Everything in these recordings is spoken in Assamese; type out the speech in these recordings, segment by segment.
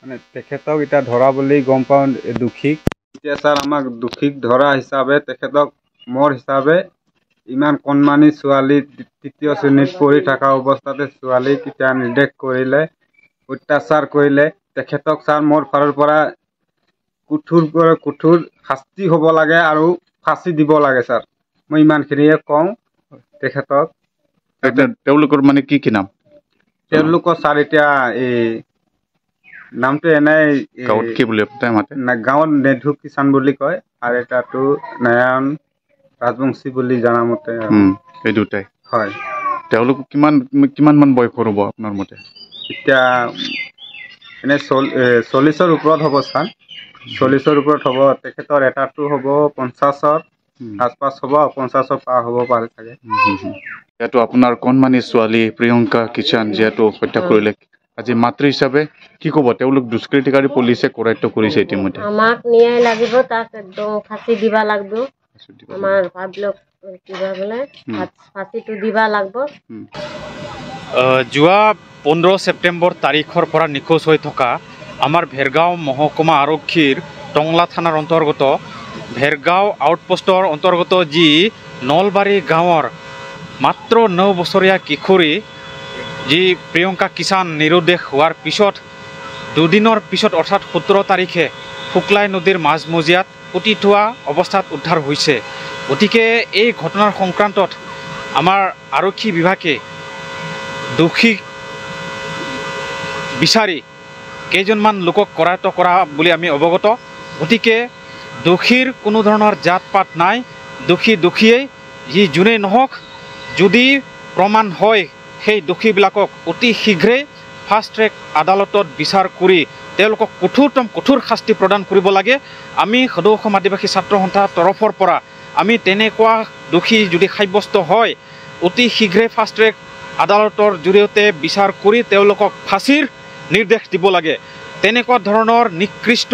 মানে তেখেতক এতিয়া ধৰা বুলি গম পাওঁ দোষীক। এতিয়া ছাৰ আমাক দোষীক ধৰা হিচাপে তেখেতক মোৰ হিচাপে ইমান কণমানি ছোৱালী তৃতীয় শ্ৰেণীত পঢ়ি থকা অৱস্থাতে ছোৱালীক এতিয়া নিৰ্দেশ কৰিলে, অত্যাচাৰ কৰিলে, তেখেতক ছাৰ মোৰ ফালৰ পৰা কঠোৰ শাস্তি হ'ব লাগে আৰু ফাঁচি দিব লাগে ছাৰ। মই ইমানখিনিয়ে কওঁ তেখেতক। তেওঁলোকৰ মানে কি নাম? তেওঁলোকৰ ছাৰ এতিয়া এই নামটো এনেই গাঁৱত কি বুলি মাতে? গাঁৱত নেধু কিষাণ বুলি কয়, আৰু এটাটো নয়ন ৰাজবংশী বুলি জনামতে। এই দুটাই হয়। তেওঁলোক কিমান মান বয়সৰ হ'ব আপোনাৰ মতে? এতিয়া এনে 40ৰ ওপৰত হ'ব ছাৰ। 40ৰ ওপৰত হ'ব। তেখেতৰ এটাটো হ'ব 50ৰ আচপাছ হ'ব, 50ৰ পাৰ হ'ব পাৰে চাগে। যিহেতু আপোনাৰ কণমানি ছোৱালী প্ৰিয়ংকা কিষাণ যিহেতু হত্যা কৰিলে, আজি মাতৃ হিচাপে কি ক'ব? তেওঁলোক দুষ্কৃতিকাৰী পুলিচে কৰায়ত্ব কৰিছে ইতিমধ্যে। আমাক ন্যায় লাগিব, তাক একদম ফাঁচি দিবা লাগব। আমাৰ ভাবলক কিবা বোলে ফাঁচিটো দিবা লাগব। যোৱা 15 ছেপ্টেম্বৰ তাৰিখৰ পৰা নিখোজ হৈ থকা আমাৰ ভেৰগাঁও মহকুমা আৰক্ষীৰ টংলা থানাৰ অন্তৰ্গত ভেৰগাঁও আউটপোষ্টৰ অন্তৰ্গত যি নলবাৰী গাঁৱৰ মাত্ৰ 9 বছৰীয়া কিশোৰী যি প্ৰিয়ংকা কিষাণ নিৰুদ্দেশ হোৱাৰ পিছত দুদিনৰ পিছত অৰ্থাৎ 17 তাৰিখে শুক্লাই নদীৰ মাজমজিয়াত পুতি থোৱা অৱস্থাত উদ্ধাৰ হৈছে। গতিকে এই ঘটনাৰ সংক্ৰান্তত আমাৰ আৰক্ষী বিভাগে দোষীক বিচাৰি কেইজনমান লোকক কৰায়ত্ব কৰা বুলি আমি অৱগত। গতিকে দোষীৰ কোনো ধৰণৰ জাত পাত নাই, দোষীয়েই যি যোনেই নহওক, যদি প্ৰমাণ হয় সেই দোষীবিলাকক অতি শীঘ্ৰেই ফাষ্ট ট্ৰেক আদালতত বিচাৰ কৰি তেওঁলোকক কঠোৰ শাস্তি প্ৰদান কৰিব লাগে। আমি সদৌ অসম আদিবাসী ছাত্ৰ সন্থাৰ তৰফৰ পৰা আমি তেনেকুৱা দোষী যদি সাব্যস্ত হয় অতি শীঘ্ৰে ফাষ্ট ট্ৰেক আদালতৰ জৰিয়তে বিচাৰ কৰি তেওঁলোকক ফাঁচীৰ নিৰ্দেশ দিব লাগে। তেনেকুৱা ধৰণৰ নিকৃষ্ট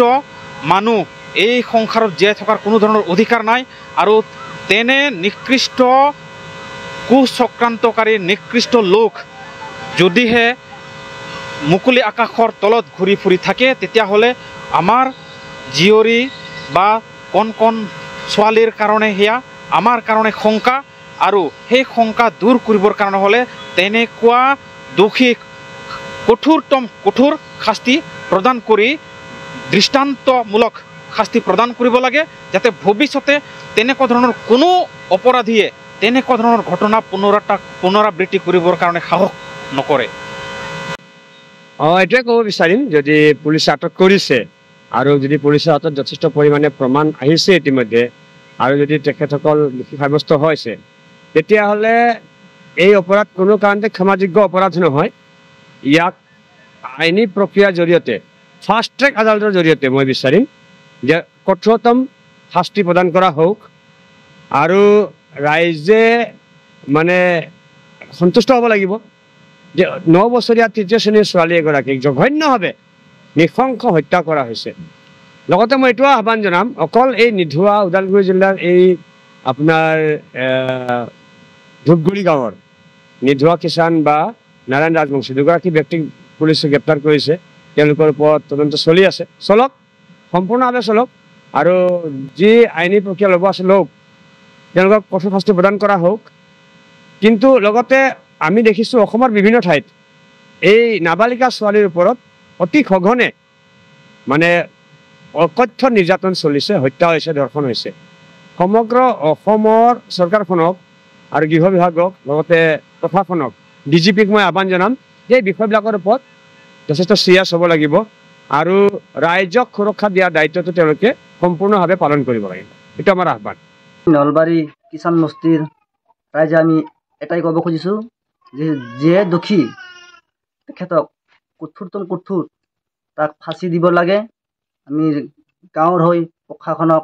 মানুহ এই সংসাৰত জীয়াই থকাৰ কোনো ধৰণৰ অধিকাৰ নাই, আৰু তেনে নিকৃষ্ট কুচক্ৰান্তকাৰী নিকৃষ্ট লোক যদিহে মুকলি আকাশৰ তলত ঘূৰি ফুৰি থাকে, তেতিয়াহ'লে আমাৰ জীয়ৰী বা কণ ছোৱালীৰ কাৰণে সেয়া আমাৰ কাৰণে শংকা, আৰু সেই শংকা দূৰ কৰিবৰ কাৰণে হ'লে তেনেকুৱা দোষীক কঠোৰ শাস্তি প্ৰদান কৰি দৃষ্টান্তমূলক শাস্তি প্ৰদান কৰিব লাগে, যাতে ভৱিষ্যতে তেনেকুৱা ধৰণৰ কোনো অপৰাধীয়ে তেনেকুৱা ধৰণৰ ঘটনা পুনৰাবৃত্তি কৰিবৰ কাৰণে সাহস নকৰে। এইটোৱে ক'ব বিচাৰিম, যদি পুলিচে আটক কৰিছে আৰু যদি পুলিচৰ হাতত যথেষ্ট পৰিমাণে প্ৰমাণ আহিছে ইতিমধ্যে, আৰু যদি তেখেতসকল দোষী সাব্যস্ত হৈছে, তেতিয়াহ'লে এই অপৰাধ কোনো কাৰণতে ক্ষমাযোগ্য অপৰাধ নহয়। ইয়াক আইনী প্ৰক্ৰিয়াৰ জৰিয়তে ফাষ্ট ট্ৰেক আদালতৰ জৰিয়তে মই বিচাৰিম যে কঠোৰতম শাস্তি প্ৰদান কৰা হওক, আৰু ৰাইজে মানে সন্তুষ্ট হ'ব লাগিব যে 9 বছৰীয়া তৃতীয় শ্ৰেণীৰ ছোৱালী এগৰাকীক জঘন্যভাৱে নৃশংস হত্যা কৰা হৈছে। লগতে মই এইটো আহ্বান জনাম, অকল এই নিধুৱা ওদালগুৰি জিলাৰ এই আপোনাৰ ধূপগুৰি গাঁৱৰ নিধুৱা কিষাণ বা নাৰায়ণ ৰাজবংশী দুগৰাকী ব্যক্তিক পুলিচে গ্ৰেপ্তাৰ কৰিছে। তেওঁলোকৰ ওপৰত তদন্ত চলি আছে, চলক, সম্পূৰ্ণভাৱে চলক, আৰু যি আইনী প্ৰক্ৰিয়া ল'ব আছে লওক, তেওঁলোকক কঠোৰ শাস্তি প্ৰদান কৰা হওক। কিন্তু লগতে আমি দেখিছোঁ অসমৰ বিভিন্ন ঠাইত এই নাবালিকা ছোৱালীৰ ওপৰত অতি সঘনে মানে অকথ্য নিৰ্যাতন চলিছে, হত্যা হৈছে, ধৰ্ষণ হৈছে। সমগ্ৰ অসমৰ চৰকাৰখনক আৰু গৃহ বিভাগক লগতে প্ৰশাসনক, DGPক মই আহ্বান জনাম যে এই বিষয়বিলাকৰ ওপৰত যথেষ্ট চিৰিয়াছ হ'ব লাগিব, আৰু ৰাইজক সুৰক্ষা দিয়াৰ দায়িত্বটো তেওঁলোকে সম্পূৰ্ণভাৱে পালন কৰিব লাগিব। এইটো আমাৰ আহ্বান। নলবাৰী কিষাণ বস্তিৰ ৰাইজে আমি এটাই ক'ব খুজিছোঁ যে যিয়ে দোষী তেখেতক কঠোৰ তাক ফাঁচি দিব লাগে। আমি গাঁৱৰ হৈ প্ৰশাসনক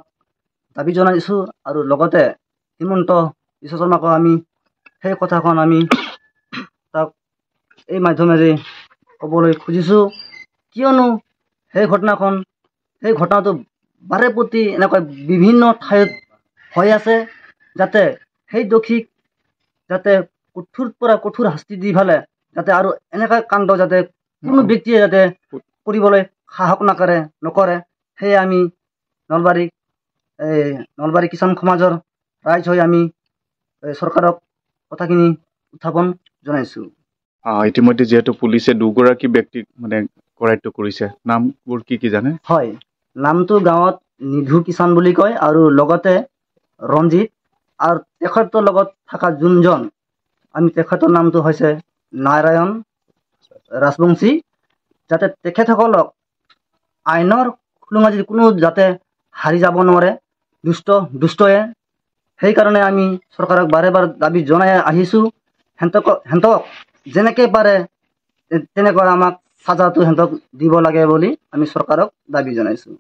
দাবী জনাইছোঁ, আৰু লগতে হিমন্ত বিশ্ব শৰ্মাকো আমি সেই কথাখন আমি তাক এই মাধ্যমেৰে ক'বলৈ খুজিছোঁ, কিয়নো সেই ঘটনাটো বাৰে প্ৰতি এনেকৈ বিভিন্ন ঠাইত হৈ আছে, যাতে সেই দোষীক যাতে কঠোৰ শাস্তি দি ফেলে যাতে আৰু এনেকুৱা কাণ্ড যাতে কোনো ব্যক্তিয়ে যাতে কৰিবলৈ সাহস নকৰে সেয়ে আমি নলবাৰী কিষাণ সমাজৰ ৰাইজ হৈ আমি চৰকাৰক কথাখিনি উত্থাপন জনাইছোঁ। ইতিমধ্যে যিহেতু পুলিচে দুগৰাকী ব্যক্তিক মানে কৰায়ত্ব কৰিছে, নামবোৰ কি জানে? হয়, নামটো গাঁৱত নিধু কিষাণ বুলি কয় আৰু লগতে ৰঞ্জিত, আৰু তেখেতৰ লগত থকা যোনজন আমি তেখেতৰ নামটো হৈছে নাৰায়ণ ৰাজবংশী। যাতে তেখেতসকলক আইনৰ খুলুঙা যদি কোনো যাতে হাৰি যাব নোৱাৰে দুষ্টয়ে, সেইকাৰণে আমি চৰকাৰক বাৰে বাৰে দাবী জনাই আহিছোঁ। সিহঁতক যেনেকৈ পাৰে তেনেকৈ আমাক চাজাটো সিহঁতক দিব লাগে বুলি আমি চৰকাৰক দাবী জনাইছোঁ।